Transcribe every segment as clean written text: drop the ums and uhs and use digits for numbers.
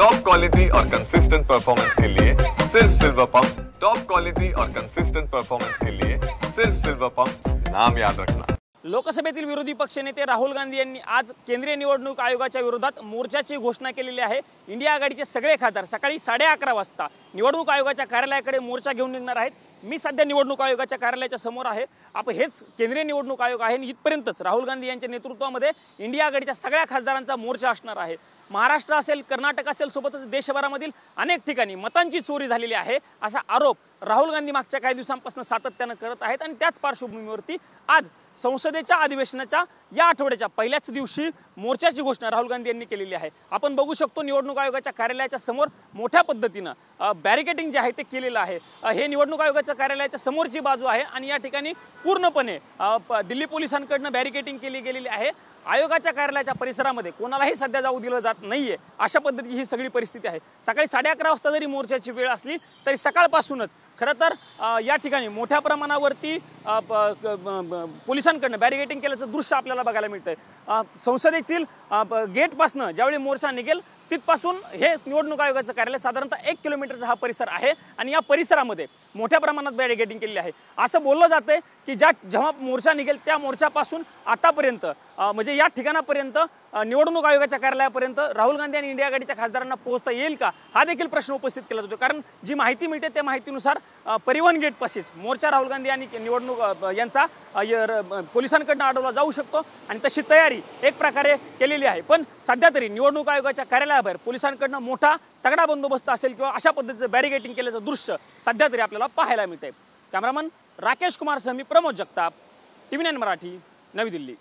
Top quality और consistent performance के लिए सिर्फ सिल्वर पंप्स। टॉप क्वालिटी और कंसिस्टेंट परफॉर्मेंस के लिए सिर्फ सिल्वर पंप्स, नाम याद रखना। लोकसभेतील विरोधी पक्षनेते राहुल गांधी यांनी आज केंद्रीय निवडणूक आयोगाच्या विरोधात मोर्चाची घोषणा केलेली आहे। इंडिया आघाडीचे सगळे खासदार सकाळी 11:30 वाजता निवडणूक आयोगाच्या कार्यालयाकडे मोर्चा घेऊन निघणार आहेत। मी सध्या निवडणूक आयोगाच्या कार्यालयाच्या समोर आहे। आपण हेच केंद्रीय निवडणूक आयोग आहे। इथपर्यंतच राहुल गांधी यांच्या नेतृत्वामध्ये इंडिया आघाडीच्या सगळ्या खासदारांचा मोर्चा असणार आहे। महाराष्ट्र असेल, कर्नाटक असेल, सोबतच देशभरामधील अनेक ठिकाणी मतांची चोरी झालेली आहे असा आरोप राहुल गांधी मागच्या काही दिवसांपासून सातत्याने करत आहेत। आणि त्याच पार्श्वभूमीवरती आज संसदेच्या अधिवेशनाच्या या आठवड्याच्या पहिल्याच दिवशी मोर्चाची घोषणा राहुल गांधी यांनी केलेली आहे। आपण बघू शकतो निवडणूक आयोगाच्या कार्यालयाच्या समोर मोठ्या पद्धतीने बॅरिकेडिंग जे आहे ते केलेलं आहे। हे निवडणूक आयोगाच्या कार्यालयाच्या समोरची बाजू आहे आणि या ठिकाणी पूर्णपणे दिल्ली पोलिसांकडून बॅरिकेडिंग केली गेलेली आहे। आयोगाच्या कार्यालयाच्या परिसरामध्ये कोणालाही सध्या जाऊ दिलं जात नाहीये, अशा पद्धतीची ही सगळी परिस्थिती आहे। सकाळी 11:30 वाजता जरी मोर्चाची वेळ असली तरी सकाळपासूनच खरं तर या ठिकाणी मोठ्या प्रमाणावरती पोलिसांकडून बॅरिकेडिंग केल्याचं दृश्य आपल्याला बघायला मिळतंय। संसदेतील गेटपासून ज्यावेळी मोर्चा निघेल तिथपासून हे निवडणूक आयोगाचं कार्यालय साधारणतः 1 किलोमीटरचा हा परिसर आहे आणि या परिसरामध्ये मोठ्या प्रमाणात बॅरिकेडिंग केलेली आहे। असं बोललं जातंय की जेव्हा मोर्चा निघेल त्या मोर्चापासून आतापर्यंत म्हणजे या ठिकाणापर्यंत निवडणूक आयोगाच्या कार्यालयापर्यंत राहुल गांधी आणि इंडिया आघाडीच्या खासदारांना पोहोचता येईल का, हा देखील प्रश्न उपस्थित केला जातो। कारण जी माहिती मिळते त्या माहितीनुसार परिवहन गेटपाशीच मोर्चा राहुल गांधी आणि निवडणूक यांचा पोलिसांकडून अडवला जाऊ शकतो आणि तशी तयारी एक प्रकारे केलेली आहे। पण सध्या तरी निवडणूक आयोगाच्या कार्यालयाबाहेर पोलिसांकडून मोठा तगडा बंदोबस्त असेल किंवा अशा पद्धतीचं बॅरिकेडिंग केल्याचं दृश्य सध्या तरी आपल्याला पाहायला मिळतंय। कॅमेरामन राकेश कुमार सह मी प्रमोद जगताप, TV9 मराठी, नवी दिल्ली।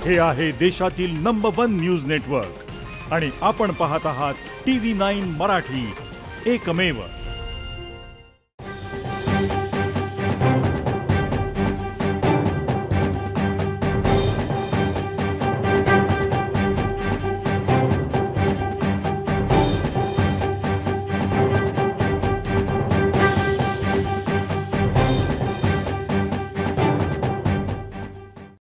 हे आहे देशातील नंबर 1 न्यूज नेटवर्क आणि आपण पाहत आहात TV9 मराठी, एकमेव।